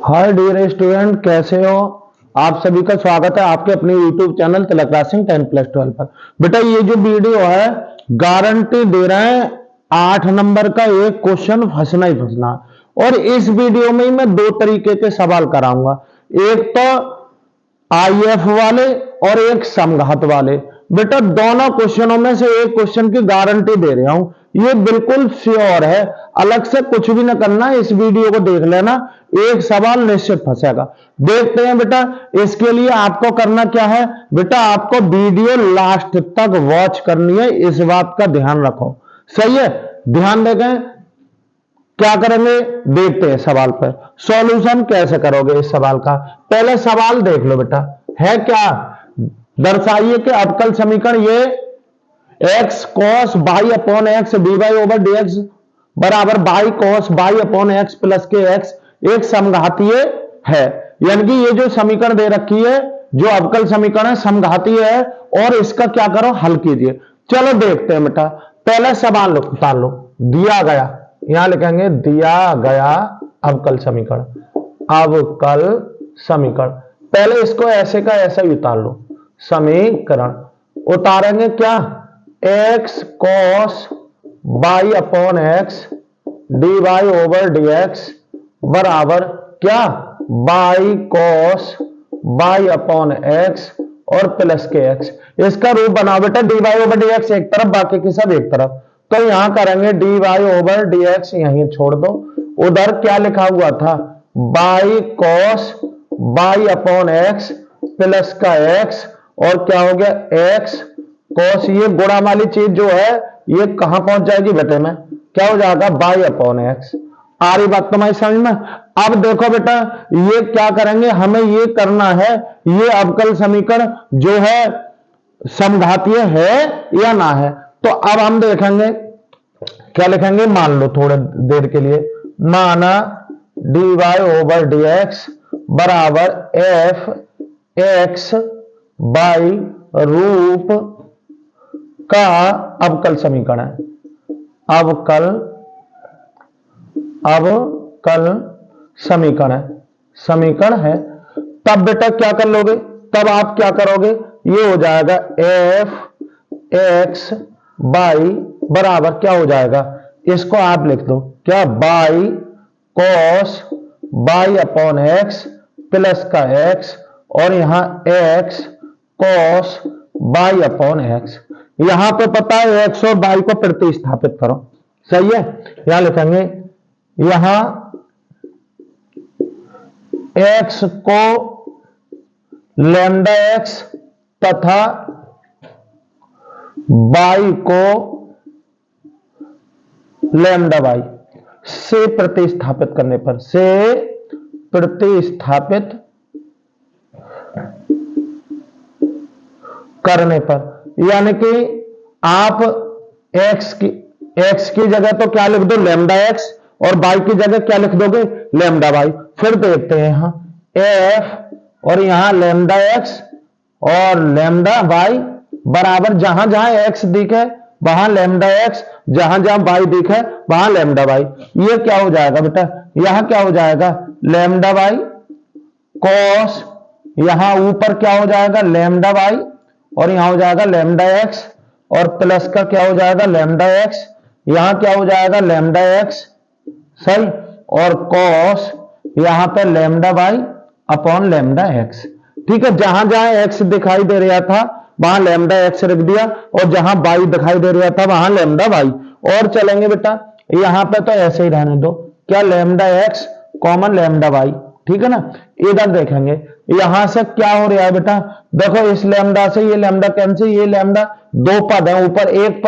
Hi dear student, कैसे हो? आप सभी का स्वागत है आपके अपने यूट्यूब चैनल तिलक क्लासिंग 10+12 पर। बेटा ये जो वीडियो है गारंटी दे रहे हैं 8 नंबर का एक क्वेश्चन फंसना ही फंसना। और इस वीडियो में ही मैं दो तरीके के सवाल कराऊंगा, एक तो आईएफ वाले और एक समघात वाले। बेटा दोनों क्वेश्चनों में से एक क्वेश्चन की गारंटी दे रहा हूं, ये बिल्कुल श्योर है। अलग से कुछ भी ना करना, इस वीडियो को देख लेना, एक सवाल निश्चित फंसेगा। देखते हैं बेटा, इसके लिए आपको करना क्या है। बेटा आपको वीडियो लास्ट तक वॉच करनी है, इस बात का ध्यान रखो। सही है, ध्यान देखें। क्या करेंगे देखते हैं सवाल पर। सॉल्यूशन कैसे करोगे इस सवाल का, पहले सवाल देख लो बेटा। है क्या, दर्शाइए कि अवकल समीकरण ये x cos y upon x d y over d x बराबर y cos y upon x plus के एक्स एक समघातीय है। यानी कि ये जो समीकरण दे रखी है, जो अवकल समीकरण है, समघातीय है और इसका क्या करो, हल कीजिए। चलो देखते हैं बेटा, पहले सवाल उतार लो। दिया गया, यहां लिखेंगे दिया गया अवकल समीकरण। अवकल समीकरण, पहले इसको ऐसे का ऐसा ही उतार लो। समीकरण उतारेंगे क्या, x cos y upon x d y over d x बराबर क्या, y cos y upon x और प्लस के एक्स। इसका रूप बनाओ बेटा, d y over d x एक तरफ, बाकी की सब एक तरफ। तो यहां करेंगे d y over d x, यहीं छोड़ दो। उधर क्या लिखा हुआ था, y cos y upon x plus का एक्स और क्या हो गया एक्स कॉस। ये गुणा वाली चीज जो है ये कहां पहुंच जाएगी बेटे में, क्या हो जाएगा, बाई अपॉन एक्स। आ रही बात तुम्हारी समझ में। अब देखो बेटा, ये क्या करेंगे, हमें ये करना है, ये अवकल समीकरण जो है समघातीय है या ना है। तो अब हम देखेंगे क्या लिखेंगे, मान लो थोड़े देर के लिए, माना d y over d x बराबर एफ एक्स बाई रूप का अवकल समीकरण है। अवकल समीकरण है। तब बेटा क्या कर लोगे, तब आप क्या करोगे, ये हो जाएगा एफ एक्स बाई बराबर क्या हो जाएगा, इसको आप लिख दो क्या, y cos y upon x plus का एक्स और यहां x cos y upon x. यहां पे पता है एक्स और बाई को प्रतिस्थापित करो। सही है, यहां लिखेंगे, यहां एक्स को लैम्डा एक्स तथा बाई को लैम्डा बाई से प्रतिस्थापित करने पर, से प्रतिस्थापित करने पर, यानी कि आप एक्स की जगह तो क्या लिख दो, लैम्डा एक्स, और बाई की जगह क्या लिख दोगे, लैम्डा बाई। फिर देखते हैं यहां एफ और यहां लैम्डा एक्स और लैम्डा बाई बराबर जहां जहां एक्स दिखे वहां लैम्डा एक्स, जहां जहां बाई दिखे वहां लैम्डा बाई। ये क्या हो जाएगा बेटा, यहां क्या हो जाएगा, लैम्डा बाई कॉस, यहां ऊपर क्या हो जाएगा, लैम्डा बाई और यहां हो जाएगा लैम्डा एक्स और प्लस का क्या हो जाएगा, लैम्डा एक्स, यहां क्या हो जाएगा, लैम्डा एक्स। सही, और कॉस यहां पे lambda by upon lambda x. ठीक है, जहां जहां एक्स दिखाई दे रहा था वहां लैम्डा एक्स रख दिया और जहां बाई दिखाई दे रहा था वहां लैम्डा बाई। और चलेंगे बेटा, यहां पे तो ऐसे ही रहने दो, क्या lambda x common lambda by. ठीक है ना। इधर देखेंगे, यहां से क्या हो रहा है बेटा, देखो इस लैम्डा से ये लैम्डा कैंसिल, ये लैम्डा दो पद है, ऊपर एक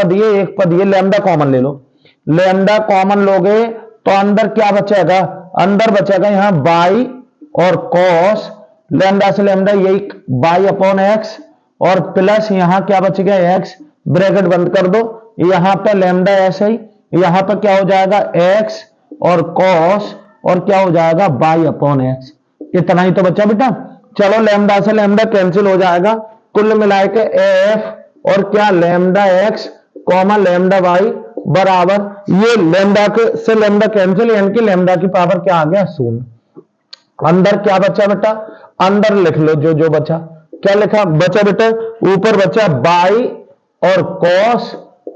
पद ये लैम्डा कॉमन ले लो। लैम्डा कॉमन लोगे तो अंदर क्या बचेगा, अंदर बचेगा यहां बाई और कॉस, लैम्डा से लैम्डा यही बाई अपॉन एक्स और प्लस यहां क्या बच गया एक्स, ब्रैकेट बंद कर दो। यहां पे लैम्डा ऐसे ही, यहां पे क्या हो जाएगा एक्स और कॉस और क्या हो जाएगा बाई अपॉन एक्स। इतना ही तो बचा बेटा। चलो लैम्डा से लैम्डा कैंसिल हो जाएगा, कुल मिलाए के एफ और क्या lambda x comma lambda y बराबर, ये लैम्डा से लैम्डा कैंसिल, यानी कि लैम्डा की पावर क्या आ गया, शून्य। अंदर क्या बचा बेटा, अंदर लिख लो जो जो बचा। क्या लिखा बचा बेटा, ऊपर बचा बाई और कॉस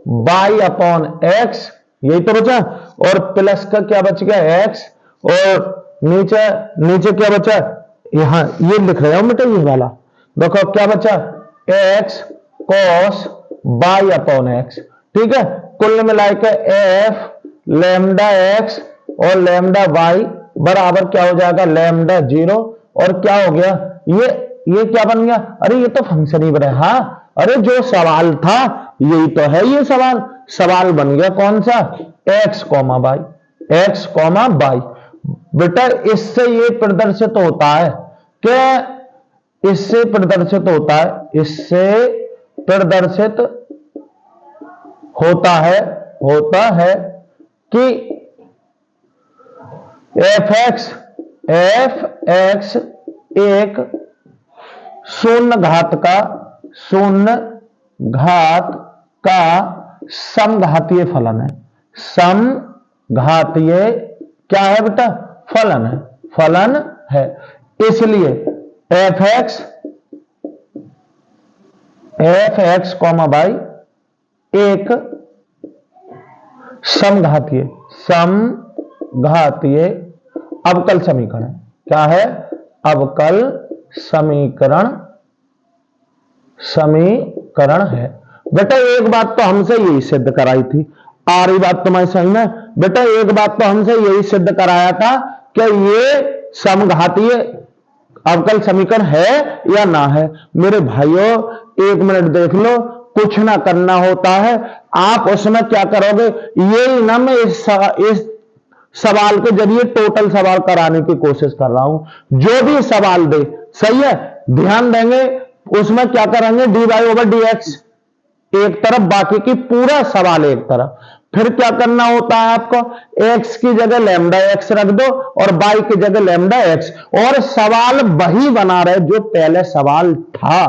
बाई अपॉन एक्स, यही तो बचा, और प्लस का क्या बच गया एक्स, और नीचे नीचे क्या बचा, यहां ये लिख रहे हो बेटा ये वाला, देखो क्या बचा, x cos y upon x. ठीक है, कुल मिलाकर के एफ लैम्डा एक्स और लैम्डा वाई बराबर क्या हो जाएगा, लैम्डा 0, और क्या हो गया ये क्या बन गया, अरे ये तो फंक्शन ही बना, हाँ अरे जो सवाल था यही तो है, ये सवाल बन गया कौन सा, x comma by, x comma by. बेटा इससे ये प्रदर्शित होता है कि इससे प्रदर्शित होता है, इससे प्रदर्शित होता है कि एफ एक्स एक शून्य घात का समघातीय फलन है, समघातीय क्या है बेटा, फलन है। इसलिए एफ एक्स कॉमा बाई एक समघातीय अवकल समीकरण है। क्या है, अवकल समीकरण है। बेटा एक बात तो हमसे यही सिद्ध कराई थी, आ रही बात तुम्हारी समझ में, बेटा एक बात तो हमसे यही सिद्ध कराया था कि ये समघातीय अवकल समीकरण है या ना है। मेरे भाइयों एक मिनट देख लो, कुछ ना करना होता है, आप उसमें क्या करोगे, ये ना मैं इस सवाल के जरिए टोटल सवाल कराने की कोशिश कर रहा हूं, जो भी सवाल दे सही है, ध्यान देंगे उसमें क्या करेंगे, d y over d x एक तरफ, बाकी की पूरा सवाल एक तरफ। फिर क्या करना होता है आपको, x की जगह लैम्डा एक्स रख दो और y की जगह लैम्डा एक्स, और सवाल वही बना रहे जो पहले सवाल था।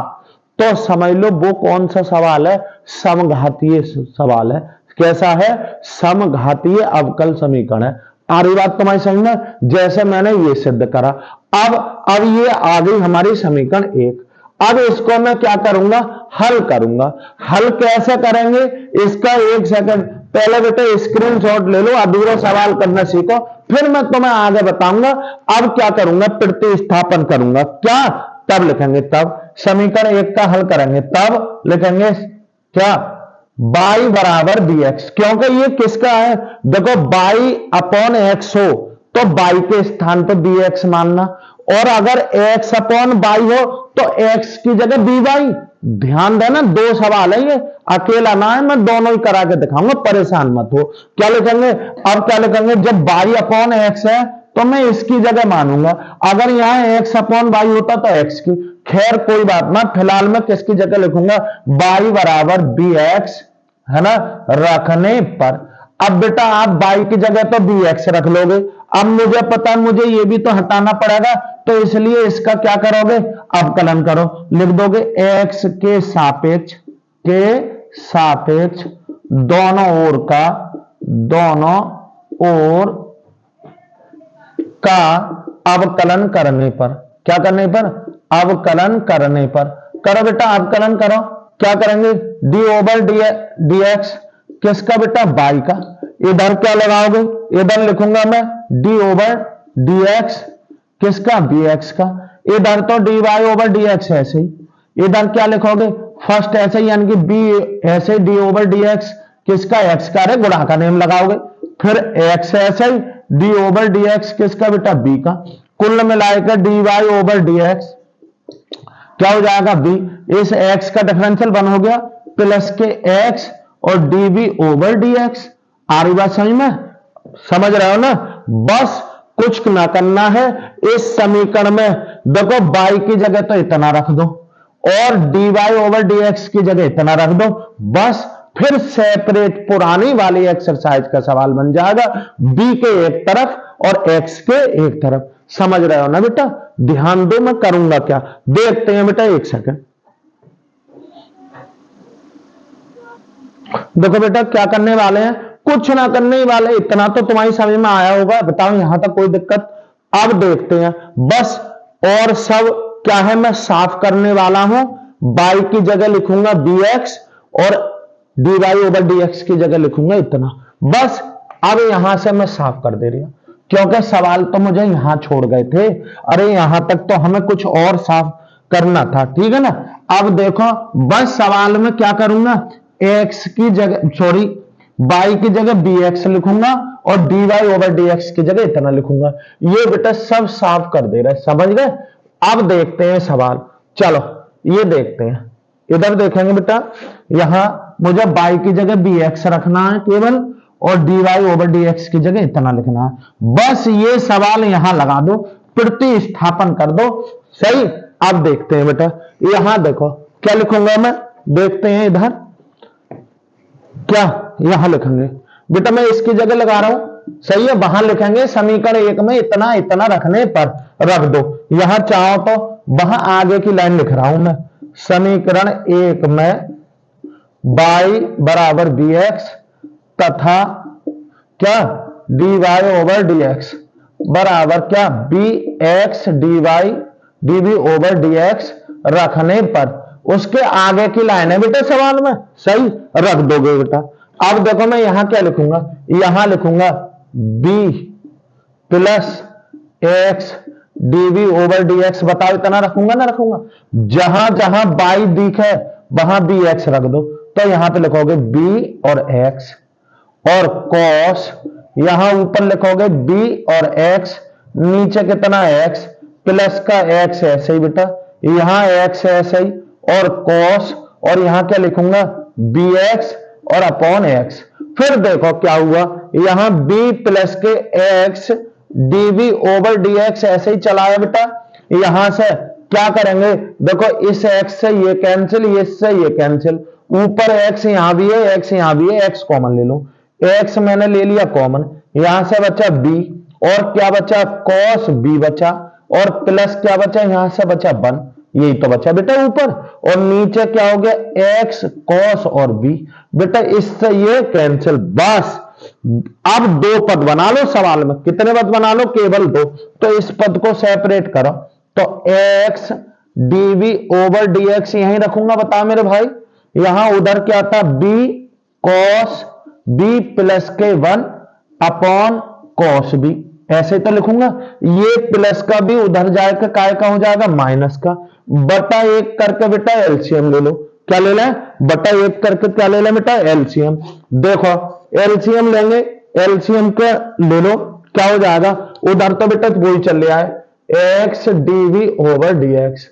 तो समझ लो वो कौन सा सवाल है, समघातीय सवाल है। कैसा है, समघातीय अवकल समीकरण है। आ रही बात तुम्हारी समझ में, जैसे मैंने ये सिद्ध करा। अब ये आ गई हमारी समीकरण एक। अब इसको मैं क्या करूंगा, हल करूंगा। हल कैसे करेंगे, इसका एक सेकंड पहले बेटे स्क्रीनशॉट ले लो, अधूरा सवाल करना सीखो, फिर मैं तुम्हें आगे बताऊंगा। अब क्या करूंगा, प्रतिस्थापन करूंगा। क्या, तब लिखेंगे, तब समीकरण एक का हल करेंगे, तब लिखेंगे क्या, बाई बराबर बी एक्स, क्योंकि ये किसका है, देखो बाई अपॉन एक्स हो तो बाई के स्थान पर बी एक्स मानना, और अगर एक्स अपॉन बाई हो तो एक्स की जगह बी वाई। ध्यान देना, दो सवाल है ये, अकेला ना है, मैं दोनों ही करा के दिखाऊंगा, परेशान मत हो। क्या लिखेंगे, अब क्या लिखेंगे, जब बाई अपॉन एक्स है तो मैं इसकी जगह मानूंगा, अगर यहां एक्स अपॉन बाई होता तो एक्स की, खैर कोई बात ना, फिलहाल मैं किसकी जगह लिखूंगा, बाई बराबर बी एक्स, है ना, रखने पर। अब बेटा आप बाई की जगह तो बी एक्स रख लोगे, अब मुझे पता है मुझे ये भी तो हटाना पड़ेगा, तो इसलिए इसका क्या करोगे, अवकलन करो, लिख दोगे एक्स के सापेक्ष दोनों ओर का अवकलन करने पर, क्या करने पर, अवकलन करने पर। करो बेटा अवकलन करो, क्या करेंगे, डी ओवर डी एक्स किसका बेटा, बाई का, इधर क्या लगाओगे, इधर लिखूंगा मैं डी ओवर डी एक्स किसका, बी एक्स का, इधर तो d y over d x ऐसे ही, इधर क्या लिखोगे, फर्स्ट ऐसे ही, यानी कि बी ऐसे डी ओवर डी एक्स किसका, एक्स का, रे गुणा का नियम लगाओगे, फिर एक्स ऐसे ही डी ओवर डी एक्स किसका बेटा, बी का, कुल मिलाकर d y over d x क्या हो जाएगा, बी, इस एक्स का डिफरेंशियल वन हो गया प्लस के एक्स और d b over d x. आ रही बात समझ में, समझ रहे हो ना, बस कुछ ना करना है, इस समीकरण में देखो बाई की जगह तो इतना रख दो और d y over d x की जगह इतना रख दो, बस फिर सेपरेट पुरानी वाली एक्सरसाइज का सवाल बन जाएगा, बी के एक तरफ और एक्स के एक तरफ। समझ रहे हो ना बेटा, ध्यान दो, मैं करूंगा क्या, देखते हैं बेटा, एक सेकंड। देखो बेटा क्या करने वाले हैं, कुछ ना करने वाले, इतना तो तुम्हारी समझ में आया होगा, बताओ यहां तक कोई दिक्कत अब देखते हैं बस, और सब क्या है मैं साफ करने वाला हूं। बाई की जगह लिखूंगा bx और dy ओवर dx की जगह लिखूंगा इतना। बस अब यहां से मैं साफ कर दे रही हूं, क्योंकि सवाल तो मुझे यहां छोड़ गए थे। अरे यहां तक तो हमें कुछ और साफ करना था, ठीक है ना। अब देखो बस सवाल में क्या करूंगा, x की जगह सॉरी y की जगह bx लिखूंगा और dy ओवर dx की जगह इतना लिखूंगा। ये बेटा सब साफ कर दे रहा है, समझ गए। अब देखते हैं सवाल, चलो ये देखते हैं। इधर देखेंगे बेटा, यहां मुझे y की जगह bx रखना है केवल और dy ओवर dx की जगह इतना लिखना है। बस ये सवाल यहां लगा दो, प्रतिस्थापन कर दो, सही। अब देखते हैं बेटा, यहां देखो क्या लिखूंगा मैं, देखते हैं इधर क्या यहां लिखेंगे बेटा, मैं इसकी जगह लगा रहा हूं, सही है। वहां लिखेंगे समीकरण एक में इतना इतना रखने पर रख दो। यहां चाहो तो वहां आगे की लाइन लिख रहा हूं मैं, समीकरण एक में y बराबर bx तथा क्या dy ओवर dx बराबर क्या bx dy dv over dx रखने पर उसके आगे की लाइन है बेटा सवाल में, सही रख दोगे बेटा। अब देखो मैं यहां क्या लिखूंगा, यहां लिखूंगा b plus x dv over dx, बताओ इतना रखूंगा ना रखूंगा। जहां जहां y दिखे वहां bx रख दो, तो यहां पे लिखोगे b और x और cos, यहां ऊपर लिखोगे b और x, नीचे कितना x प्लस का x ऐसे ही बेटा, यहां x ऐसे ही और cos, और यहां क्या लिखूंगा bx और अपॉन x। फिर देखो क्या हुआ, यहां b प्लस के x dv ओवर dx ऐसे ही चलाया बेटा। यहां से क्या करेंगे, देखो इस x से ये कैंसिल, इससे ये कैंसिल, ऊपर x यहां भी है, x यहां भी है, x कॉमन ले लो, x मैंने ले लिया कॉमन, यहां से बचा b और क्या बचा cos b बचा और प्लस क्या बचा, यहां से बचा 1, यही तो बचा बेटा ऊपर, और नीचे क्या हो गया x cos और b बेटा, इससे ये कैंसिल। बस अब दो पद बना लो सवाल में, कितने पद बना लो, केवल दो। तो इस पद को सेपरेट करो, तो x dv ओवर dx यहीं रखूंगा, बताओ मेरे भाई। यहां उधर क्या था b cos b प्लस के 1 अपॉन cos b, ऐसे तो लिखूंगा। ये प्लस का भी उधर जाएगा, काय का हो जाएगा माइनस का, बटा एक करके बेटा एलसीएम ले लो, क्या ले लें बटा एक करके, क्या ले लें बेटा एलसीएम। देखो एलसीएम लेंगे, एलसीएम के ले लो, क्या हो जाएगा, उधर तो बेटा वही चल रहा है x dv ओवर dx।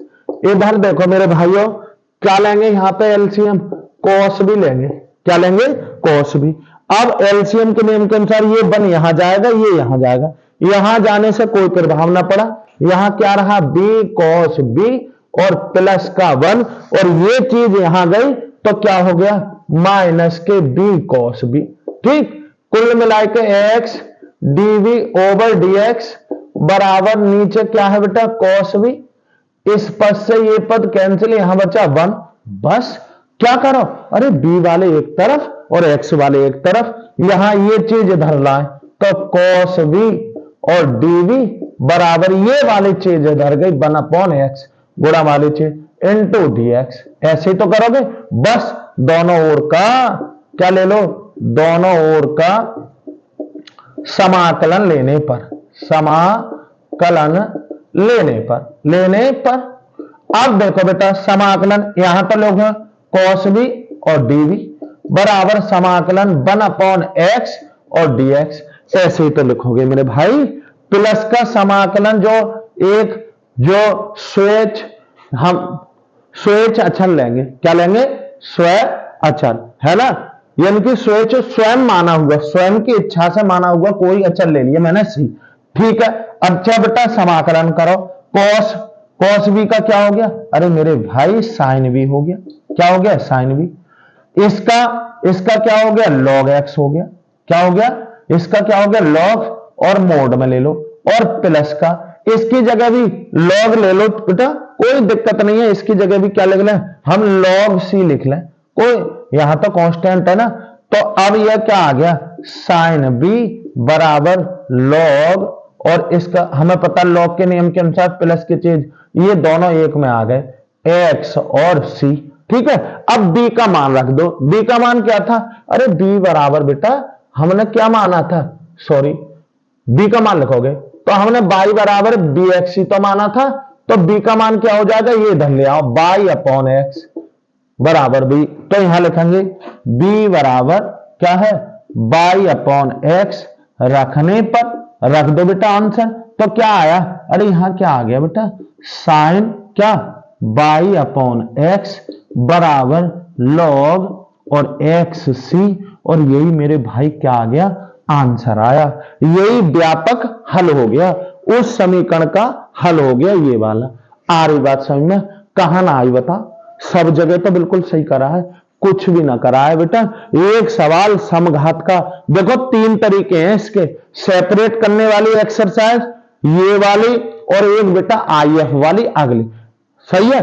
इधर देखो मेरे भाइयों क्या लेंगे, यहां पे एलसीएम cos भी लेंगे, क्या लेंगे cos भी। अब एलसीएम के नियम के अनुसार ये 1 यहां जाएगा, ये यहां जाएगा, यहां जाने से कोई प्रभाव ना पड़ा, यहां क्या रहा b cos b और प्लस का 1, और ये चीज यहां गई तो क्या हो गया माइनस के b cos b, ठीक। कुल मिला के x dv ओवर dx बराबर नीचे क्या है बेटा cos b, इस पद से ये पद कैंसिल, यहां बचा 1। बस क्या करो, अरे b वाले एक तरफ और x वाले एक तरफ, यहां ये चीज इधर लाए तो cos v और dv बराबर ये वाली चीज इधर गई 1 अपॉन x गुणा वाली चीज इंटू dx, ऐसे ही तो करोगे। बस दोनों ओर का क्या ले लो, दोनों ओर का समाकलन लेने पर, समाकलन लेने पर अब देखो बेटा समाकलन यहां पर लोग हैं cos v और dv बराबर समाकलन 1 अपॉन x और dx, ऐसे ही तो लिखोगे मेरे भाई। प्लस का समाकलन जो एक जो स्वेच, हम स्वेच अचल लेंगे, क्या लेंगे स्वे अचल, है ना, यानी कि स्वेच स्वयं माना हुआ, स्वयं की इच्छा से माना हुआ कोई अचल ले लिया मैंने सी, ठीक है। अच्छा बेटा समाकलन करो, cos v का क्या हो गया, अरे मेरे भाई sin v हो गया, क्या हो गया sin v, इसका क्या हो गया log x हो गया, क्या हो गया इसका क्या हो गया log, और मोड में ले लो, और प्लस का इसकी जगह भी log ले लो बेटा, कोई दिक्कत नहीं है, इसकी जगह भी क्या लिख लें हम log c लिख लें, कोई यहां तो कांस्टेंट है ना। तो अब यह क्या आ गया sin b बराबर log और इसका हमें पता लॉग के नियम के अनुसार प्लस की चीज, ये दोनों एक में आ गए, x और c। ठीक है, अब b का मान रख दो। b का मान क्या था? अरे b बराबर बेटा हमने क्या माना था, सॉरी b का मान लिखोगे तो हमने y बराबर bx ही तो माना था, तो b का मान क्या हो जाएगा, ये इधर ले आओ, y अपॉन x बराबर b। तो यहां लिखेंगे b बराबर क्या है, y अपॉन x, रखने पर रख दो बेटा आंसर, तो क्या आया, अरे यहां क्या आ गया बेटा, साइन क्या y अपॉन x बराबर log और x c, और यही मेरे भाई क्या आ गया, आंसर आया। यही व्यापक हल हो गया, उस समीकरण का हल हो गया ये वाला। आ रही बात समझ में? कहां ना आई बता, सब जगह तो बिल्कुल सही करा है, कुछ भी ना करा है बेटा। एक सवाल समघात का, देखो 3 तरीके हैं इसके, सेपरेट करने वाली एक्सरसाइज ये वाली, और एक बेटा आईएफ वाली अगली। सही है,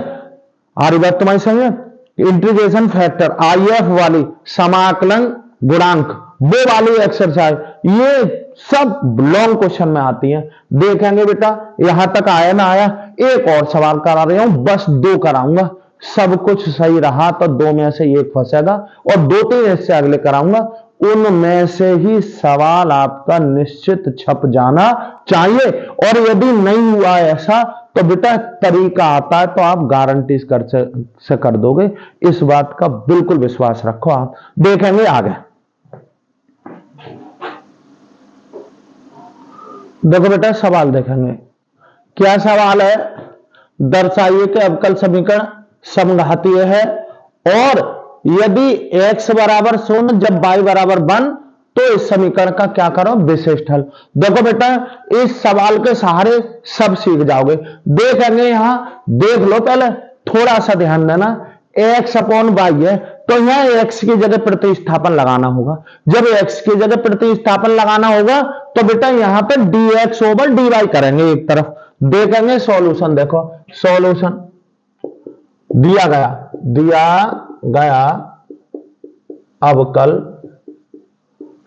आ रही बात तुम्हारी समझ में? इंटीग्रेशन फैक्टर आईएफ वाली, समाकलन गुणांक वो वाली एक्सरसाइज, ये सब लॉन्ग क्वेश्चन में आती हैं। देखेंगे बेटा यहां तक आया ना आया। एक और सवाल करा रहा हूं, बस 2 कराऊंगा, सब कुछ सही रहा तो 2 में से 1 फंसेगा, और 2-3 इससे अगले कराऊंगा, उनमें से ही सवाल आपका निश्चित छप जाना चाहिए। और यदि नहीं हुआ ऐसा तो बेटा तरीका आता है तो आप गारंटी से कर दोगे, इस बात का बिल्कुल विश्वास रखो। आप देखेंगे आगे, देखो बेटा सवाल देखेंगे, क्या सवाल है, दर्शाइए कि अवकल समीकरण समघातीय है, और यदि x बराबर 0 जब y बराबर 1 तो इस समीकरण का क्या करो, विशिष्ट हल। देखो बेटा इस सवाल के सहारे सब सीख जाओगे। देखेंगे यहां, देख लो पहले, थोड़ा सा ध्यान देना, x अपॉन वाई है तो यहां x की जगह प्रतिस्थापन लगाना होगा। जब x की जगह प्रतिस्थापन लगाना होगा तो बेटा यहां पे dx ओवर dy करेंगे एक तरफ। देखेंगे सॉल्यूशन, देखो सॉल्यूशन दिया गया अवकल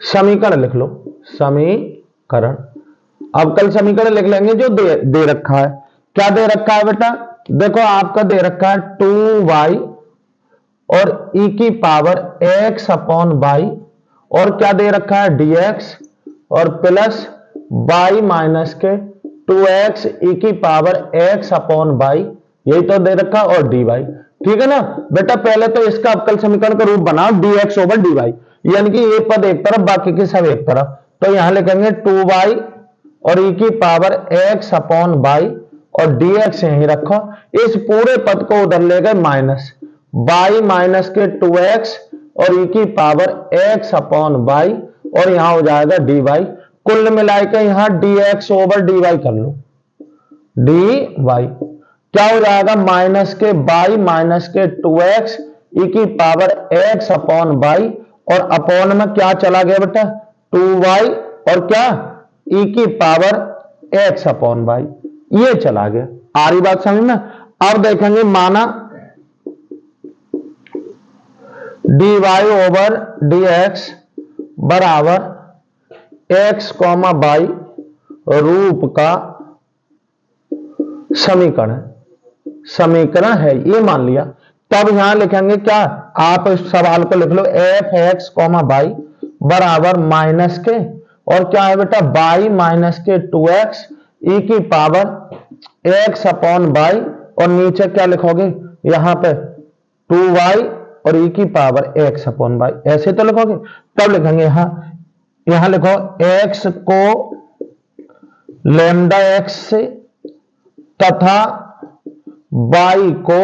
समीकरण लिख लो, समीकरण अवकल समीकरण लिख लेंगे जो दे रखा है। क्या दे रखा है बेटा, देखो आपका दे रखा है 2y और e की पावर x अपॉन y, और क्या दे रखा है dx, और प्लस y माइनस के 2x e की पावर x अपॉन y, यही तो दे रखा, और dy। ठीक है ना बेटा, पहले तो इसका अवकल समीकरण का रूप बनाओ dx ओवर dy, यानी कि ये पद एक तरफ बाकी के सब एक तरफ। तो यहां लिखेंगे 2y और e की पावर x अपॉन y, और dx यहीं रखो। इस पूरे पद को उधर ले गए माइनस, y माइनस के 2x और e की पावर x अपॉन y, और यहां हो जाएगा dy। कुल मिलाकर यहां dx ओवर dy कर लो, dy क्या हो जाएगा, माइनस के y माइनस के 2x e की पावर x अपॉन y, और अपॉन में क्या चला गया बेटा, 2y और क्या e की पावर x अपॉन y, ये चला गया। आ रही बात समझ में? अब देखेंगे माना dy ओवर dx बराबर x कॉमा y रूप का समीकरण है, ये मान लिया। तब यहां लिखेंगे क्या, आप इस सवाल को लिख लो एफ एक्स कॉमा वाई बराबर माइनस के, और क्या है बेटा y माइनस के 2x e की पावर x अपॉन वाई, और नीचे क्या लिखोगे यहां पे 2y और e की पावर x अपॉन वाई, ऐसे तो लिखोगे। तब लिखेंगे यहां लिखो x को लैम्डा x से तथा y को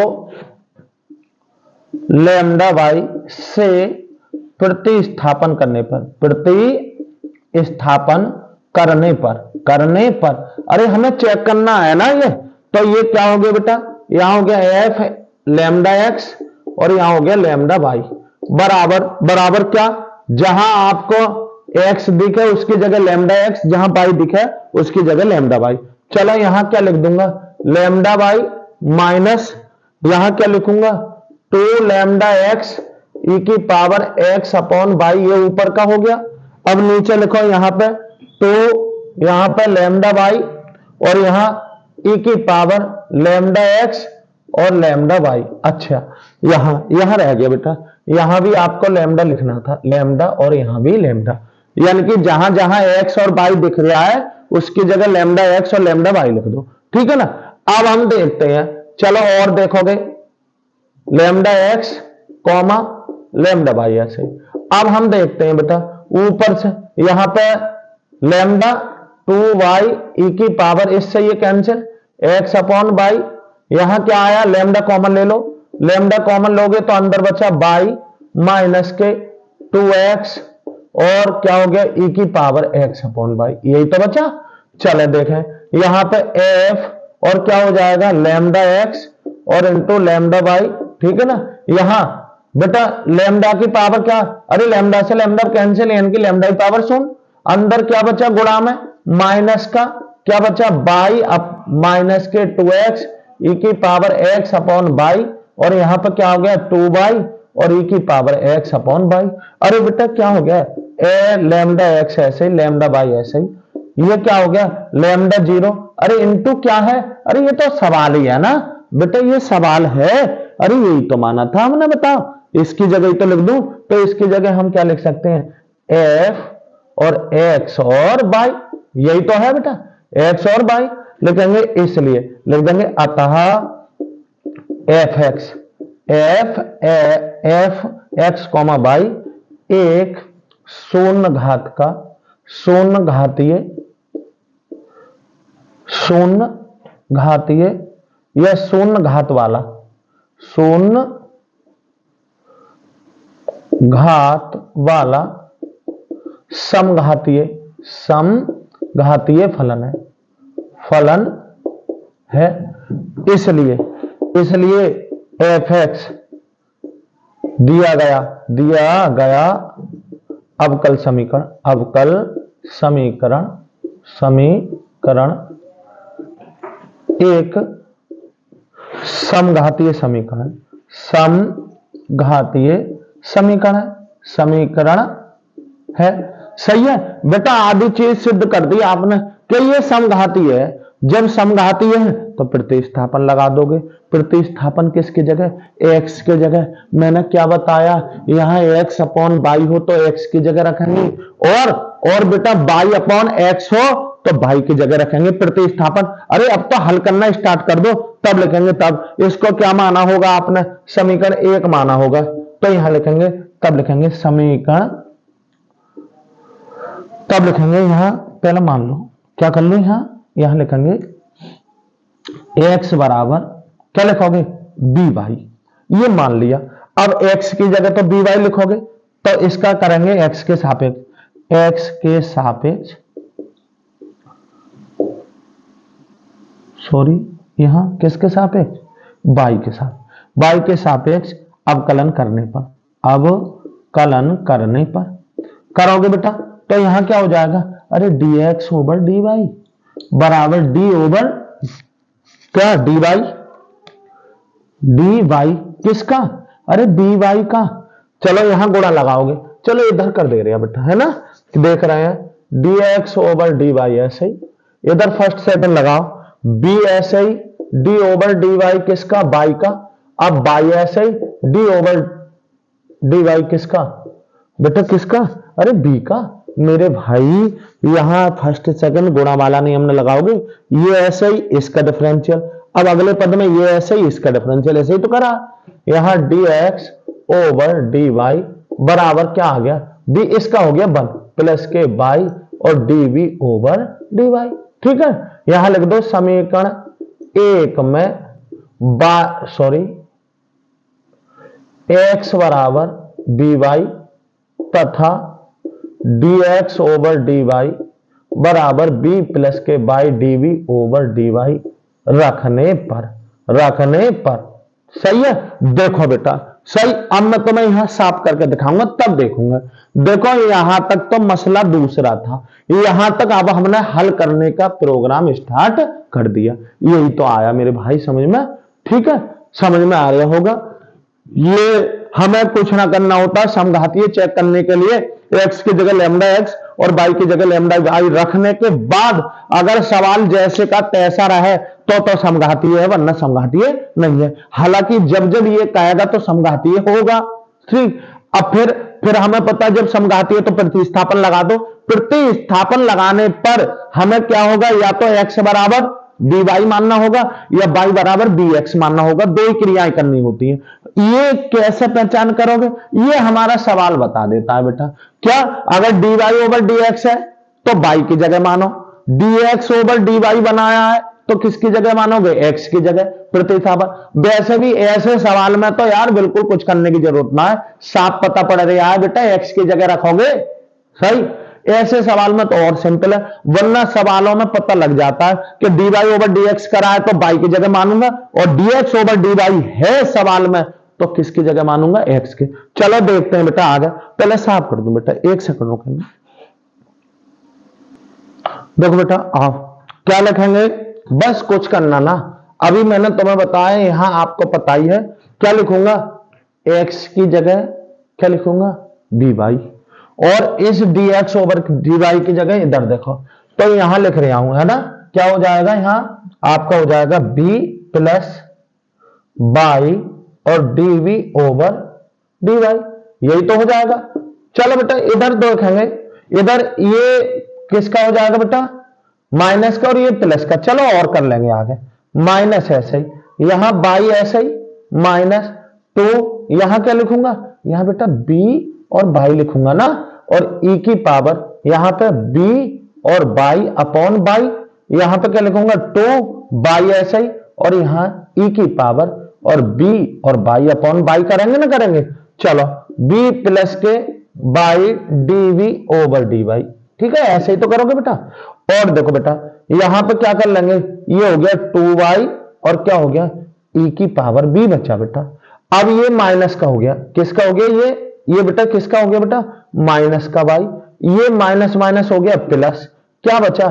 लैम्डा y से प्रतिस्थापन करने पर अरे हमें चेक करना है ना ये, तो ये क्या हो गया बेटा, यहां हो गया f लैम्डा x और यहां हो गया लैम्डा y बराबर क्या, जहां आपको x दिखे उसकी जगह लैम्डा x, जहां y दिखे उसकी जगह लैम्डा y। चलो यहां क्या लिख दूंगा लैम्डा y माइनस यहां क्या लिखूंगा 2 लैम्डा x e की पावर x अपॉन y, ये ऊपर का हो गया। अब नीचे लिखो यहां पे 2 यहां पर लैम्डा वाई और यहां e की पावर लैम्डा एक्स और लैम्डा वाई। अच्छा यहां रह गया बेटा, यहां भी आपको लैम्डा लिखना था, लैम्डा और यहां भी लैम्डा, यानी कि जहां जहां एक्स और वाई दिख रहा है उसकी जगह लैम्डा एक्स और लैम्डा वाई लिख दो, ठीक है ना। अब हम देखते हैं, चलो और देखोगे lambda x comma lambda y ऐसे। अब हम देखते हैं बेटा ऊपर से, यहां पे लैम्डा 2y e की पावर, इससे ये कैंसिल, x अपॉन वाई, यहां क्या आया लैम्डा कॉमन ले लो, लैम्डा कॉमन लोगे तो अंदर बचा y माइनस के 2x और क्या हो गया e की पावर x अपॉन वाई, यही तो बचा। चले देखें यहां पे f और क्या हो जाएगा लैम्डा x और इंटू लैम्डा वाई, ठीक है ना। यहां बेटा लैम्डा की पावर क्या, अरे लैम्डा से लैम्डा कैंसिल, यानी कि लैम्डा की पावर सुन, अंदर क्या बचा गुणा में माइनस का क्या बचा बाई अप माइनस के 2x e की पावर x अपॉन बाई, और यहां पर क्या हो गया 2y और e की पावर x अपॉन बाई। अरे बेटा क्या हो गया ए लैम्डा x ऐसे ही लैम्डा बाई ऐसे ही, ये क्या हो गया लैम्डा 0, अरे इंटू क्या है, अरे ये तो सवाल ही है ना बेटा, ये सवाल है, अरे यही तो माना था हमने, बताओ इसकी जगह ही तो लिख दूं, तो इसकी जगह हम क्या लिख सकते हैं f और x और y, यही तो है बेटा x और y लिखेंगे, इसलिए लिख देंगे अतः एफ एक्स कॉमा वाई एक शून्य घात का शून्य घातीय या शून्य घात वाला समघातीय फलन है, इसलिए एफ एक्स दिया गया अवकल समीकरण एक समघातीय समीकरण है। सही है बेटा, आधी चीज सिद्ध कर दी आपने कि ये समघातीय है। जब समघातीय है तो प्रतिस्थापन लगा दोगे, प्रतिस्थापन किसकी जगह, x की जगह। मैंने क्या बताया, यहां x अपॉन बाई हो तो x की जगह रखेंगे, और बेटा बाई अपॉन x हो तो बाई की जगह रखेंगे प्रतिस्थापन। अरे अब तो हल करना स्टार्ट कर दो, तब लिखेंगे, तब इसको क्या माना होगा आपने, समीकरण एक माना होगा, तो यहां लिखेंगे, तब लिखेंगे समीकरण, तब लिखेंगे यहां पहले मान लो क्या कर लो, यहां लिखेंगे x बराबर क्या लिखोगे बी वाई, ये मान लिया। अब x की जगह तो बी वाई लिखोगे, तो इसका करेंगे x के सापेक्ष सॉरी यहां किसके सापेक्ष, y के सापेक्ष अवकलन करने पर करोगे बेटा, तो यहां क्या हो जाएगा, अरे dx ओवर dy बराबर d ओवर क्या dy किसका, अरे dy का। चलो यहां गुणा लगाओगे, चलो इधर कर दे रहे हैं बेटा, है ना, देख रहे हैं dx ओवर dy ऐसे ही, इधर फर्स्ट सेकंड लगाओ, b ऐसे ही d ओवर dy किसका, y का। अब y ऐसे ही d ओवर dy किसका बेटा, किसका, अरे b का। मेरे भाई यहां फर्स्ट सेकंड गुणा वाला नियम में लगाओगे, ये ऐसे ही इसका डिफरेंशियल, अब अगले पद में ये ऐसे ही इसका डिफरेंशियल, ऐसे ही तो करा। यहां dx ओवर dy बराबर क्या आ गया, b इसका हो गया 1 प्लस के y और dv ओवर dy, ठीक है। यहां लिख दो समीकरण एक में x बराबर by तथा dx ओवर dy बराबर b प्लस के बाई dv ओवर dy रखने पर सही है। देखो बेटा सही, अब मैं तुम्हें यहां साफ करके दिखाऊंगा तब देखूंगा। देखो यहां तक तो मसला दूसरा था, यहां तक अब हमने हल करने का प्रोग्राम स्टार्ट कर दिया, यही तो आया मेरे भाई समझ में, ठीक है, समझ में आ रहा होगा। ये हमें कुछ ना करना होता, समघातीय चेक करने के लिए x की जगह लैम्डा x और y की जगह लैम्डा y रखने के बाद अगर सवाल जैसे का तैसा रहे तो समघातीय है, वरना समघातीय नहीं है। हालांकि जब जब ये कहेगा तो समघातीय होगा। ठीक, अब फिर हमें पता है जब समघातीय तो प्रतिस्थापन लगा दो। प्रतिस्थापन लगाने पर हमें क्या होगा, या तो x बराबर dy मानना होगा या y बराबर bx मानना होगा। दो ही क्रियाएं करनी होती है। ये कैसे पहचान करोगे, ये हमारा सवाल बता देता है बेटा। क्या, अगर dy ओवर dx है तो y की जगह मानो, dx ओवर dy बनाया है तो किसकी जगह मानोगे, x की जगह। प्रतिस्थापन वैसे भी ऐसे सवाल में तो यार बिल्कुल कुछ करने की जरूरत ना है, साफ पता पड़ रहा है बेटा, x की जगह रखोगे। सही, ऐसे सवाल में तो और सिंपल है, वरना सवालों में पता लग जाता है कि dy ओवर dx करा है तो y की जगह मानूंगा, और dx ओवर dy है सवाल में तो किसकी जगह मानूंगा, x की। चलो देखते हैं बेटा आगे। पहले साफ कर दूं बेटा, एक सेकंड रुकेंगे। देखो बेटा, आप क्या लिखेंगे, बस कुछ करना ना, अभी मैंने तुम्हें बताया, यहां आपको पता ही है क्या लिखूंगा, x की जगह क्या लिखूंगा, dy, और इस dx ओवर dy की जगह इधर देखो तो यहां लिख रहा हूं, है ना। क्या हो जाएगा, यहां आपका हो जाएगा b प्लस बाई और dv ओवर dy, यही तो हो जाएगा। चलो बेटा इधर देखेंगे, इधर ये किसका हो जाएगा बेटा, माइनस का, और ये प्लस का। चलो और कर लेंगे आगे, माइनस ऐसे ही, यहां बाई ऐसे ही माइनस, तो यहां क्या लिखूंगा, यहां बेटा b और बाई लिखूंगा ना, और e की पावर यहां पे b और बाई अपॉन बाई, यहां पे क्या लिखूंगा 2 बाई ऐसे ही, और यहां e की पावर और b और बाई अपॉन बाई करेंगे ना, करेंगे। चलो b प्लस के बाई dv ओवर dy, ठीक है, ऐसे ही तो करोगे बेटा। और देखो बेटा यहां पे क्या कर लेंगे, ये हो गया 2y और क्या हो गया, e की पावर b बचा बेटा। अब ये माइनस का हो गया, किसका हो गया, ये बेटा किसका हो गया बेटा, माइनस का y, ये माइनस माइनस हो गया प्लस, क्या बचा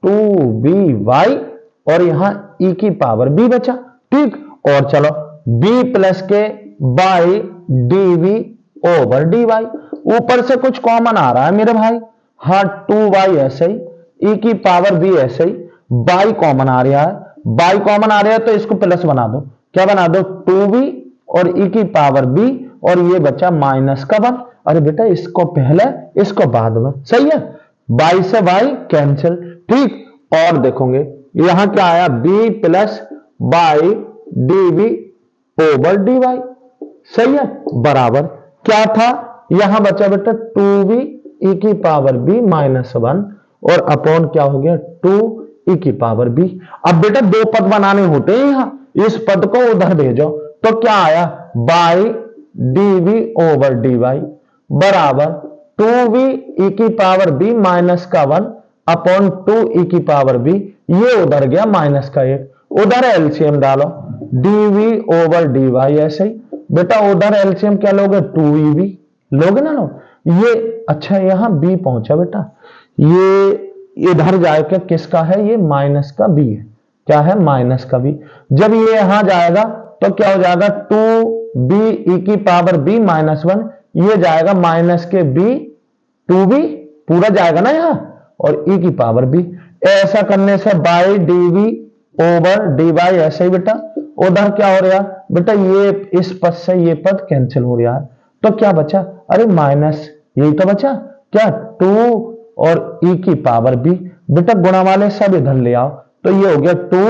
2by, और यहां e की पावर b बचा। ठीक, और चलो b प्लस के बाई dv ओवर dy, ऊपर से कुछ कॉमन आ रहा है मेरे भाई, हाँ 2y ऐसे ही, e की पावर b ऐसे ही, बाई कॉमन आ रहा है, बाई कॉमन आ रहा है तो इसको प्लस बना दो, क्या बना दो 2b और e की पावर b, और ये बचा माइनस का 1। अरे बेटा इसको पहले इसको बाद में, सही है, बाई से बाई कैंसिल। ठीक, और देखोगे यहां क्या आया, b plus by dv over dy, सही है, बराबर क्या था, यहां बचा बेटा 2b e की पावर b माइनस 1, और अपॉन क्या हो गया 2 e की पावर b। अब बेटा दो पद बनाने होते हैं, यहां इस पद को उधर भेजो तो क्या आया, बाई dv ओवर dy बराबर 2v e की पावर b माइनस का 1 अपॉन 2 e की पावर b, ये उधर गया माइनस का 1, उधर एलसीएम डालो dv ओवर dy, ऐसे ही बेटा उधर एलसीएम क्या लोगे 2ev लोगे ना, लो ये। अच्छा यहां b पहुंचा बेटा, ये इधर जाएगा किसका है, ये माइनस का b है, क्या है माइनस का b। जब ये यहां जाएगा तो क्या हो जाएगा 2b e की पावर b माइनस 1, ये जाएगा माइनस के b 2b पूरा जाएगा ना यहां, और e की पावर b। ऐसा करने से बाई dv ओवर dy, ऐसे ही बेटा उधर क्या हो रहा बेटा, ये इस पद से ये पद कैंसिल हो रहा है, तो क्या बचा, अरे माइनस, यही तो बचा क्या 2 और e की पावर b, बेटा गुणा वाले सब इधर ले आओ, तो ये हो गया 2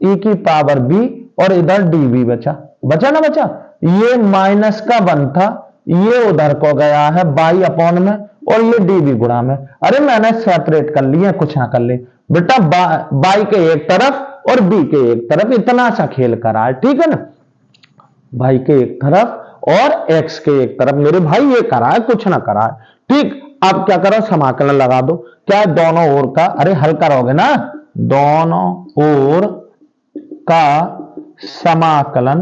e की पावर b, और इधर dv बचा, बचा ना बचा, ये माइनस का 1 था, ये उधर को गया है बाई अपॉन में, और ये dv गुणा में। अरे मैंने सेपरेट कर लिया, कुछ ना कर ले बेटा, बाई के एक तरफ और b के एक तरफ, इतना सा खेल करा है, ठीक है ना, भाई के एक तरफ और x के एक तरफ, मेरे भाई ये करा है, कुछ ना करा है। ठीक, अब क्या करो, समाकलन लगा दो, क्या दोनों ओर का, अरे हल करोगे ना, दोनों ओर का समाकलन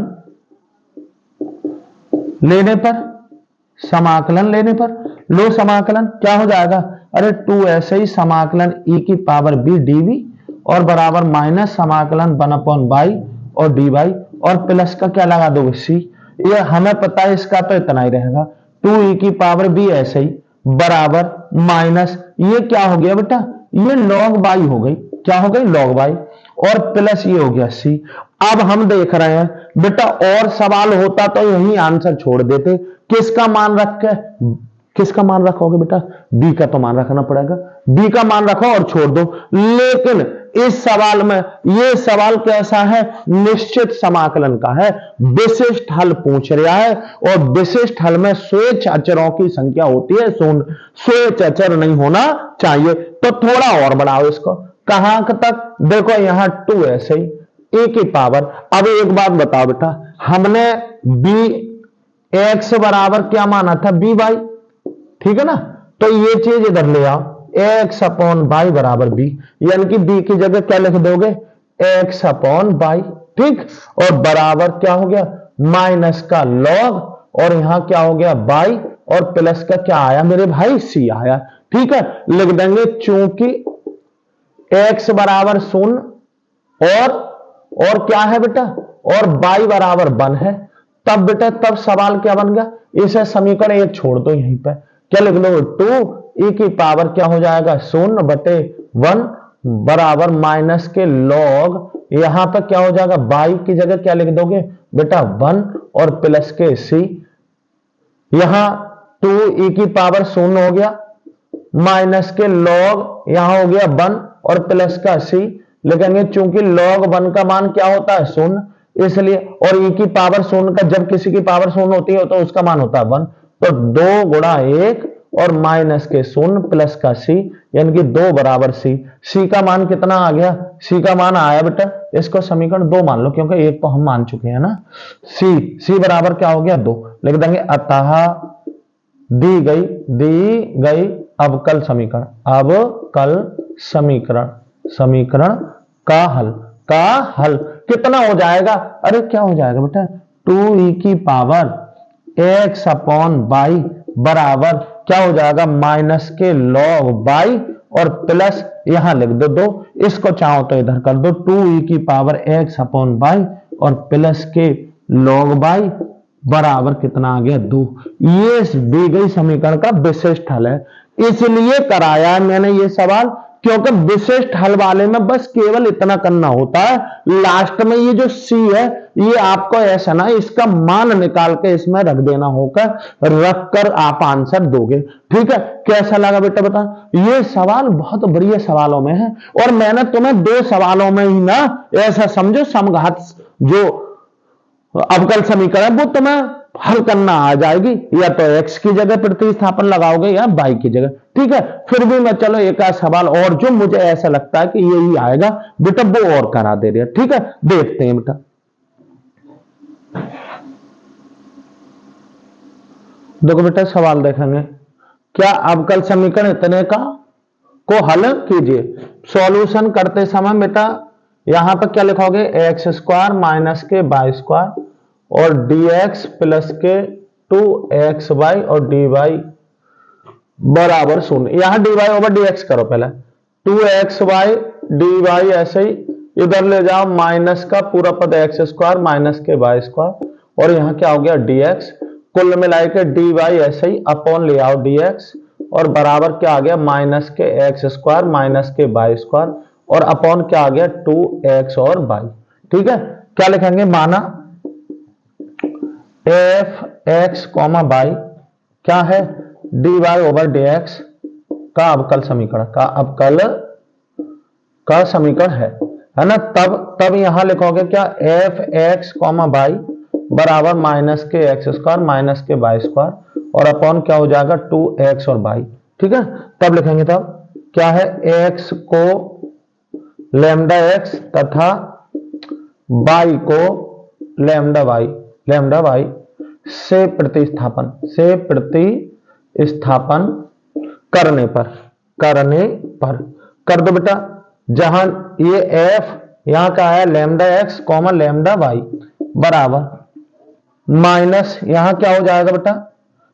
लेने पर, समाकलन लेने पर लो समाकलन क्या हो जाएगा, अरे 2 ऐसे ही समाकलन e की पावर b dv, और बराबर माइनस समाकलन 1 अपॉन बाई और dy, और प्लस का क्या लगा दोगे c। ये हमें पता है इसका तो इतना ही रहेगा, 2e की पावर b ऐसे ही बराबर माइनस ये क्या हो गया बेटा, ये log बाई हो गई, क्या हो गई log बाई, और प्लस ये हो गया c। अब हम देख रहे हैं बेटा और सवाल होता तो यही आंसर छोड़ देते, किसका मान रख के, किसका मान रखोगे बेटा, b का तो मान रखना पड़ेगा, b का मान रखो और छोड़ दो। लेकिन इस सवाल में ये सवाल कैसा है, निश्चित समाकलन का है, विशिष्ट हल पूछ रहा है, और विशिष्ट हल में स्वेच्छ अचरों की संख्या होती है शून्य, स्वेच्छ अचर नहीं होना चाहिए। तो थोड़ा और बढ़ाओ इसको, कहां तक, देखो यहां 2 ऐसे ही ए की पावर। अब एक बात बताओ बेटा, हमने b x बराबर क्या माना था, b बाई, ठीक है ना, तो ये चीज इधर ले आओ, x अपॉन बाई बराबर b, यानी कि b की जगह क्या लिख दोगे, x अपॉन बाई, ठीक, और बराबर क्या हो गया, माइनस का log, और यहां क्या हो गया बाई, और प्लस का क्या आया मेरे भाई, c आया, ठीक है। लिख देंगे चूंकि x बराबर 0 और क्या है बेटा, और बाई बराबर 1 है, तब बेटा तब सवाल क्या बन गया, इसे समीकरण 1 छोड़ दो, यहीं पे क्या लिख लो, 2 e की पावर क्या हो जाएगा 0/1 बराबर माइनस के log, यहां पर क्या हो जाएगा, बाई की जगह क्या लिख दोगे बेटा 1 और प्लस के c, यहां 2 e की पावर 0 हो गया, माइनस के log यहां हो गया 1 और प्लस का c, लिखेंगे चूंकि log 1 का मान क्या होता है 0, इसलिए, और e की पावर 0 का जब किसी की पावर 0 होती है तो उसका मान होता है 1, तो 2 गुणा 1 और माइनस के 0 प्लस का c, यानी कि 2 बराबर c। c का मान कितना आ गया, c का मान आया बेटा, इसको समीकरण 2 मान लो क्योंकि 1 तो हम मान चुके हैं ना, c बराबर क्या हो गया 2, लिख देंगे अतः दी गई अवकल समीकरण, अवकल समीकरण का हल कितना हो जाएगा, अरे क्या हो जाएगा बेटा, 2e की पावर x अपॉन बाई बराबर क्या हो जाएगा, माइनस के log बाई और प्लस यहां लिख दो 2, इसको चाहो तो इधर कर दो, 2e की पावर x अपॉन बाई और प्लस के log बाई बराबर कितना आ गया 2। ये दी गई समीकरण का विशिष्ट हल है, इसलिए कराया मैंने ये सवाल, क्योंकि विशिष्ट हल वाले में बस केवल इतना करना होता है, लास्ट में ये जो c है ये आपको ऐसा ना इसका मान निकाल के इसमें रख देना होगा, रखकर आप आंसर दोगे, ठीक है। कैसा लगा बेटा बता, ये सवाल बहुत बढ़िया सवालों में है, और मैंने तुम्हें 2 सवालों में ही ना ऐसा समझो समघात जो अवकल समीकरण वो तुम्हें हल करना आ जाएगी, या तो x की जगह प्रतिस्थापन लगाओगे या y की जगह, ठीक है। फिर भी मैं चलो एक आध सवाल और जो मुझे ऐसा लगता है कि यही आएगा बेटा वो और करा दे रहे, ठीक है, देखते हैं बेटा। देखो बेटा सवाल देखेंगे, क्या अवकल समीकरण इतने का को हल कीजिए, सॉल्यूशन करते समय बेटा यहां पर क्या लिखोगे, एक्स स्क्वायर माइनस के वाई स्क्वायर और dx प्लस के 2xy और dy बराबर 0, यहां dy ओवर dx करो पहले, 2xy dy ऐसे ही इधर ले जाओ, माइनस का पूरा पद एक्स स्क्वायर माइनस के वाई स्क्वायर, और यहां क्या हो गया dx, कुल मिलाए के dy ऐसे ही अपॉन ले आओ dx, और बराबर क्या आ गया माइनस के एक्स स्क्वायर माइनस के वाई स्क्वायर, और अपॉन क्या आ गया 2x और y, ठीक है। क्या लिखेंगे, माना एफ एक्स कॉमा बाई क्या है, d y over d x का अवकल समीकरण का समीकरण है ना। तब यहां लिखोगे क्या, एफ एक्स कॉमा बाई बराबर माइनस के एक्स स्क्वायर माइनस के वाई स्क्वायर, और अपॉन क्या हो जाएगा 2x और y, ठीक है। तब लिखेंगे तब क्या है, x को लैम्डा x तथा y को लैम्डा y से प्रतिस्थापन करने पर कर दो बेटा, जहां ये f यहां का है lambda x comma lambda y बराबर माइनस यहां क्या हो जाएगा बेटा,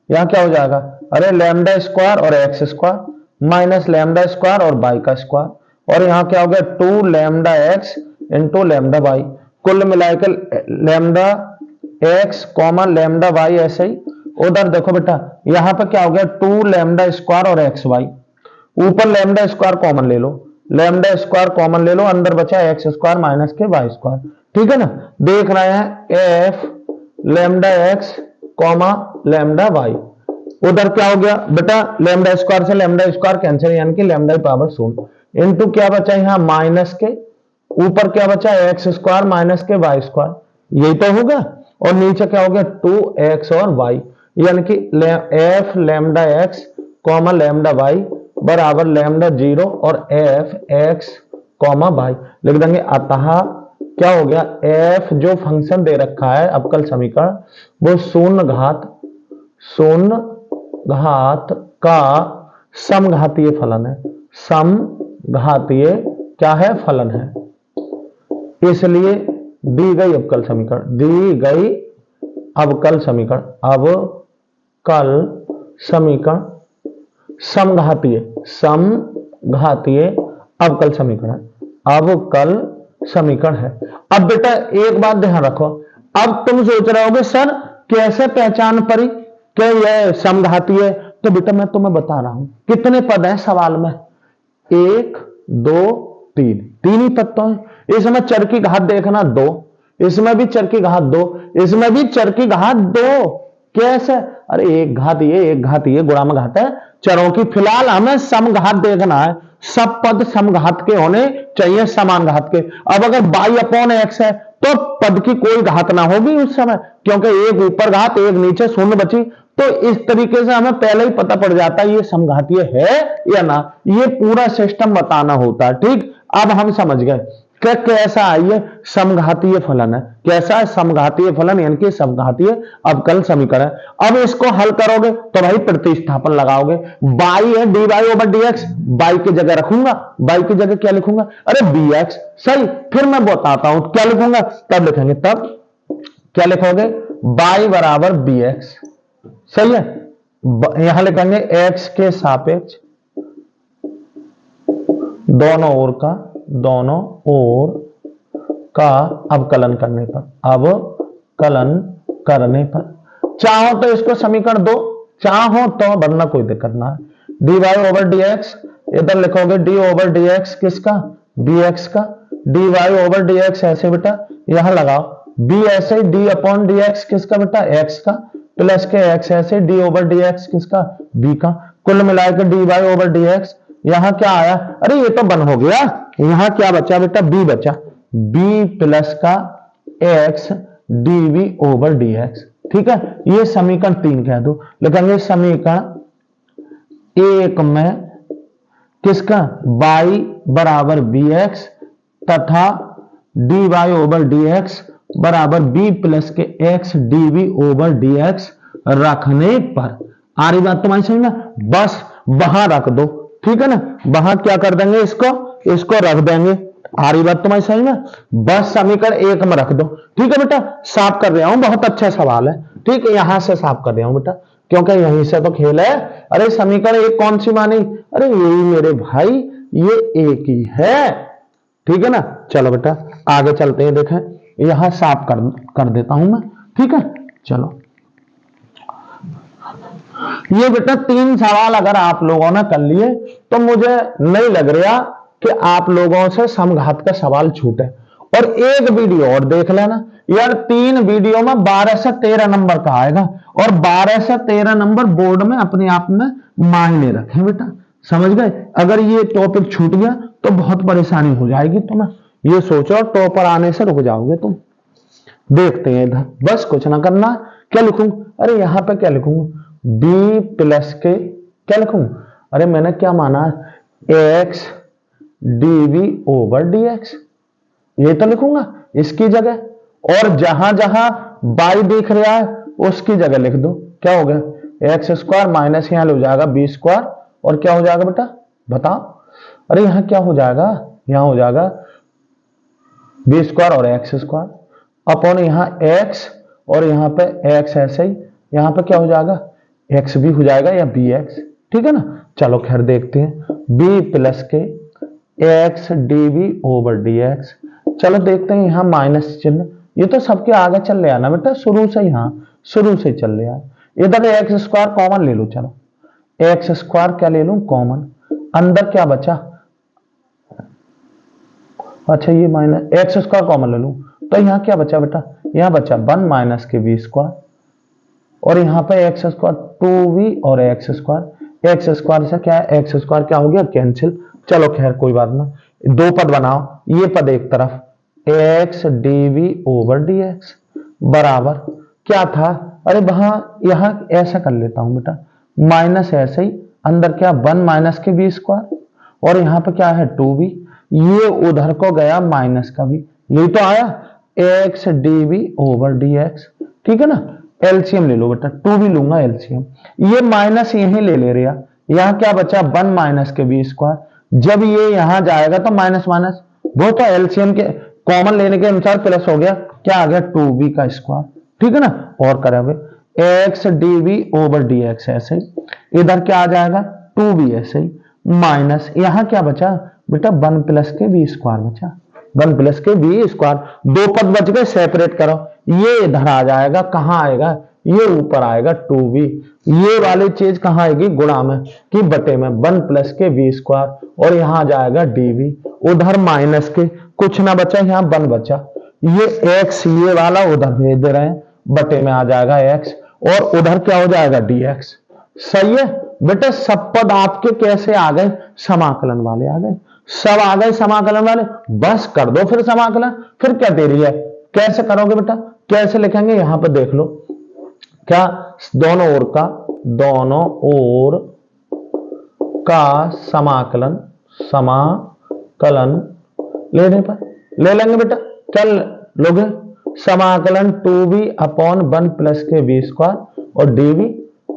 यहां क्या हो जाएगा, अरे लैम्डा स्क्वायर और x square minus lambda square और y का स्क्वायर, और यहां क्या हो गया 2 lambda x into lambda y, कुल मिलाकर lambda x comma lambda y, ऐसे ही उधर देखो बेटा यहां पे क्या हो गया 2 लैम्डा स्क्वायर और एक्स वाई, ऊपर लैम्डा स्क्वायर कॉमन ले लो, लैम्डा स्क्वायर कॉमन ले लो, अंदर बचा एक्स स्क्वायर माइनस के वाई स्क्वायर, ठीक है ना। देख रहे हैं f lambda x comma lambda y, उधर क्या हो गया बेटा लैम्डा स्क्वायर से लैम्डा स्क्वायर कैंसिल, यानी कि लैम्डा पावर 0 इनटू क्या बचा यहां माइनस के, ऊपर क्या बचा एक्स स्क्वायर माइनस के वाई स्क्वायर, यही तो होगा, और नीचे क्या हो गया 2x और y, यानी कि f lambda x comma lambda y बराबर लैम्डा 0 और एफ एक्स कॉमा वाई लिख देंगे। अतः क्या हो गया एफ जो फंक्शन दे रखा है अवकल समीकरण वो शून्य घात का समघातीय फलन है, समघातीय क्या है फलन है, इसलिए दी गई अवकल समीकरण समघातीय अवकल समीकरण है। अब बेटा एक बात ध्यान रखो, अब तुम सोच रहे होगे सर कैसे पहचान पड़ी कि यह समघातीय है, तो बेटा मैं तुम्हें बता रहा हूं कितने पद हैं सवाल में, 1 2 3, तीन ही पद तो है। इसमें चर की घात देखना 2, इसमें भी चर की घात 2, इसमें भी चर की घात 2, कैसे, अरे एक घात ये गुणा में घात है चरों की, फिलहाल हमें समघात देखना है, सब पद समघात के होने चाहिए समान घात के। अब अगर बाई अपॉन एक्स है तो पद की कोई घात ना होगी उस समय, क्योंकि एक ऊपर घात एक नीचे शून्य बची, तो इस तरीके से हमें पहले ही पता पड़ जाता है ये समघातीय है या ना, ये पूरा सिस्टम बताना होता है, ठीक। अब हम समझ गए कि कैसा है समघातीय फलन है, कैसा है समघातीय फलन यानी कि समघातीय अवकल समीकरण। अब इसको हल करोगे तो भाई प्रतिस्थापन लगाओगे, बाई है d y over d x, y की जगह रखूंगा, बाई की जगह क्या लिखूंगा, अरे बी एक्स, सही, फिर मैं बताता हूं क्या लिखूंगा, तब लिखेंगे, तब क्या लिखोगे बाई बराबर बी एक्स, सही है, यहां लिखेंगे एक्स के सापेक्ष दोनों ओर का अवकलन करने पर, चाहो तो इसको समीकरण दो, चाहो तो, वरना कोई दिक्कत ना है, d y over d x, इधर लिखोगे डी ओवर डी एक्स किसका, बी एक्स का, d y over d x ऐसे बेटा यहां लगाओ, बी ऐसे डी अपॉन डी एक्स किसका बेटा एक्स का, प्लस के एक्स ऐसे डी ओवर डी एक्स किसका बी का, कुल मिलाकर d y over d x, यहां क्या आया, अरे ये तो बन हो गया, यहां क्या बचा बेटा बी बचा, बी प्लस का x d v over d x, ठीक है, ये समीकरण 3 कह दो, लिखेंगे समीकरण 1 में किसका बाई बराबर बी एक्स तथा d y over d x बराबर बी प्लस के x d v over d x रखने पर, आ रही बात तुम्हारी समझ में, बस वहां रख दो, ठीक है ना, वहां क्या कर देंगे इसको रख देंगे, आ रही बात तुम्हारी समझ में, बस समीकरण 1 में रख दो, ठीक है बेटा, साफ कर रहा हूं, बहुत अच्छा सवाल है, ठीक है, यहां से साफ कर रहा हूं बेटा, क्योंकि यहीं से तो खेल है, अरे समीकरण 1 कौन सी मानी, अरे यही मेरे भाई, ये एक ही है, ठीक है ना। चलो बेटा आगे चलते हैं, देखें यहां साफ कर देता हूं मैं, ठीक है, चलो ये बेटा 3 सवाल अगर आप लोगों ने कर लिए तो मुझे नहीं लग रहा कि आप लोगों से समघात का सवाल छूटे, और एक वीडियो और देख लेना यार, 3 वीडियो में 12 से 13 नंबर का आएगा, और 12 से 13 नंबर बोर्ड में अपने आप में मायने रखें बेटा, समझ गए, अगर ये टॉपिक छूट गया तो बहुत परेशानी हो जाएगी तुम्हें, ये सोचो टॉपर आने से रुक जाओगे तुम। देखते हैं इधर, बस कुछ ना करना, क्या लिखूं, अरे यहां पे क्या लिखूंगा, बी प्लस के क्या लिखूं, अरे मैंने क्या माना x d v over d x, ये तो लिखूंगा इसकी जगह, और जहां जहां बाई दिख रहा है उसकी जगह लिख दो, क्या हो गया एक्स स्क्वायर माइनस यहां हो जाएगा बी स्क्वायर, और क्या हो जाएगा बेटा बताओ, अरे यहां क्या हो जाएगा, यहां हो जाएगा बी स्क्वायर और एक्स स्क्वायर अपॉन यहां एक्स, और यहां पे एक्स ऐसे ही, यहां पे क्या हो जाएगा एक्स भी हो जाएगा या बी एक्स, ठीक है ना। चलो खैर देखते हैं, बी प्लस के x d v over d x, चलो देखते हैं यहां माइनस चिन्ह, ये तो सबके आगे चल रहा ना बेटा, शुरू से यहाँ शुरू से चल रहा है। इधर एक्स स्क्वायर कॉमन ले लो, चलो एक्स स्क्वायर क्या ले लूं कॉमन, अंदर क्या बचा, अच्छा ये माइनस एक्स स्क्वायर कॉमन ले लूं, तो यहाँ क्या बचा बेटा, यहाँ बचा 1 माइनस के बी स्क्वायर, और यहाँ पे एक्स स्क्वायर 2b और एक्स स्क्वायर से क्या है, एक्स स्क्वायर क्या हो गया कैंसिल। चलो खैर कोई बात ना, दो पद बनाओ, ये पद एक तरफ एक्स dv ओवर dx बराबर क्या था, अरे वहां यहां ऐसा कर लेता हूं बेटा, माइनस ऐसे ही अंदर क्या 1 माइनस के बी स्क्वायर, और यहाँ पे क्या है 2b, ये उधर को गया माइनस का भी, यही तो आया एक्स dv ओवर dx, ठीक है ना। एलसीएम ले लो बेटा, 2b लूंगा एलसीएम, ये माइनस यहीं ले रहा, यहाँ क्या बचा 1 माइनस के बी स्क्वायर, जब ये यहां जाएगा तो माइनस माइनस, वो तो एलसीएम के कॉमन लेने के अनुसार प्लस हो गया, क्या आ गया 2b का स्क्वायर, ठीक है ना। और करोगे एक्स dv ओवर dx ऐसे ही, इधर क्या आ जाएगा 2b ऐसे ही, माइनस यहां क्या बचा बेटा 1 प्लस के बी स्क्वायर बचा, 1 प्लस के बी स्क्वायर, दो पद बच गए, सेपरेट करो, ये इधर आ जाएगा, कहां आएगा, ये ऊपर आएगा 2b, ये वाली चीज कहां आएगी गुणा में कि बटे में 1 प्लस के बी स्क्वायर, और यहां जाएगा dv, उधर माइनस के कुछ ना बचा, यहां 1 बचा, ये x ये वाला उधर भेज दे रहे हैं, बटे में आ जाएगा x, और उधर क्या हो जाएगा dx। सही है बेटा, सब पद आपके कैसे आ गए, समाकलन वाले आ गए, सब आ गए समाकलन वाले, बस कर दो फिर समाकलन, फिर क्या देरी है, कैसे करोगे बेटा, कैसे लिखेंगे यहां पर देख लो, क्या दोनों ओर का समाकलन लेने पर ले लेंगे बेटा, क्या लोगे समाकलन 2b अपॉन 1 प्लस के बी स्क्वायर और dv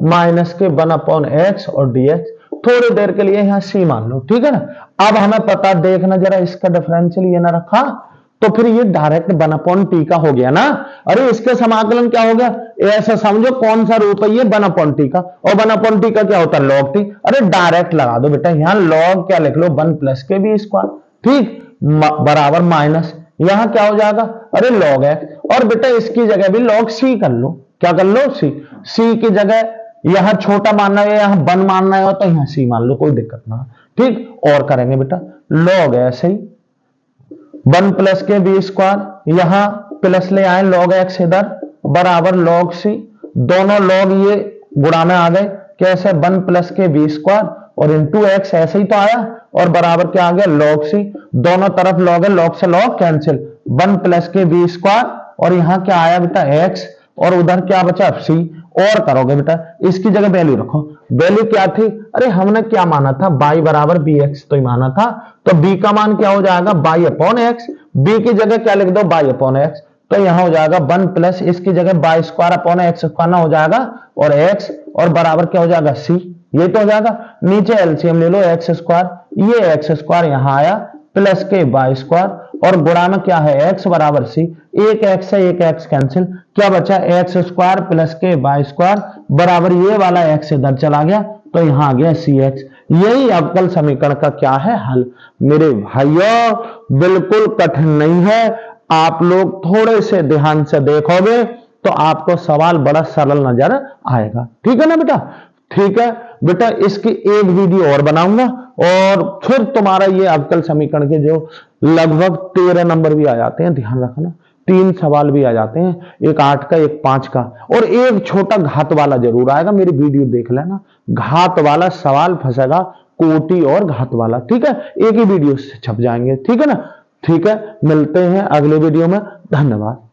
माइनस के 1 अपॉन एक्स और dx, थोड़ी देर के लिए यहां c मान लो, ठीक है ना। अब हमें पता, देखना जरा इसका डिफरेंशियल ये ना रखा, तो फिर ये डायरेक्ट 1 अपॉन टी का हो गया ना, अरे इसके समाकलन क्या हो गया, ऐसा समझो कौन सा रूप है ये 1 अपॉन टी का, और 1 अपॉन टी का क्या होता है लॉग टी, अरे डायरेक्ट लगा दो बेटा, यहां लॉग क्या लिख लो 1 प्लस के बी स्क्वायर, ठीक बराबर माइनस यहां क्या हो जाएगा, अरे लॉग एक्स, और बेटा इसकी जगह भी लॉग सी कर लो, क्या कर लो सी की जगह यहां छोटा मानना है, यहां 1 मानना है, तो यहां सी मान लो, कोई दिक्कत ना, ठीक। और करेंगे बेटा लॉग ऐसे ही 1 प्लस के बी स्क्वायर, यहां प्लस ले आए लॉग एक्स इधर बराबर लॉग सी, दोनों लॉग ये गुणा में आ गए, कैसे 1 प्लस के बी स्क्वायर और इंटू एक्स ऐसे ही तो आया, और बराबर क्या आ गया लॉग सी, दोनों तरफ लॉग है, लॉग से लॉग कैंसिल, 1 प्लस के बी स्क्वायर, और यहां क्या आया बेटा एक्स, और उधर क्या बचा सी। और करोगे बेटा इसकी जगह वैल्यू रखो, वैल्यू क्या थी, अरे हमने क्या माना था y बराबर बी एक्स तो ही माना था, तो b का मान क्या हो जाएगा y अपॉन एक्स, b की जगह क्या लिख दो y अपॉन एक्स, तो यहां हो जाएगा 1 प्लस इसकी जगह y square upon x square ना हो जाएगा, और x और बराबर क्या हो जाएगा c, ये तो हो जाएगा, नीचे एलसीएम ले लो एक्स स्क्वायर, ये एक्स स्क्वायर यहां आया प्लस के वाई स्क्वायर, और गुणा में क्या है x बराबर c, एक x से एक x कैंसिल, क्या बचा एक्स स्क्वायर प्लस के वाई स्क्वायर बराबर ये वाला x इधर चला गया, तो यहां आ गया cx। यही अवकल समीकरण का क्या है हल। मेरे भाइयों बिल्कुल कठिन नहीं है, आप लोग थोड़े से ध्यान से देखोगे तो आपको सवाल बड़ा सरल नजर आएगा, ठीक है ना बेटा। ठीक है बेटा, इसकी एक वीडियो और बनाऊंगा, और फिर तुम्हारा ये अवकल समीकरण के जो लगभग 13 नंबर भी आ जाते हैं, ध्यान रखना 3 सवाल भी आ जाते हैं, एक 8 का एक 5 का, और एक छोटा घात वाला जरूर आएगा, मेरी वीडियो देख लेना, घात वाला सवाल फंसेगा, कोटि और घात वाला, ठीक है, एक ही वीडियो से छप जाएंगे, ठीक है ना। ठीक है, मिलते हैं अगले वीडियो में, धन्यवाद।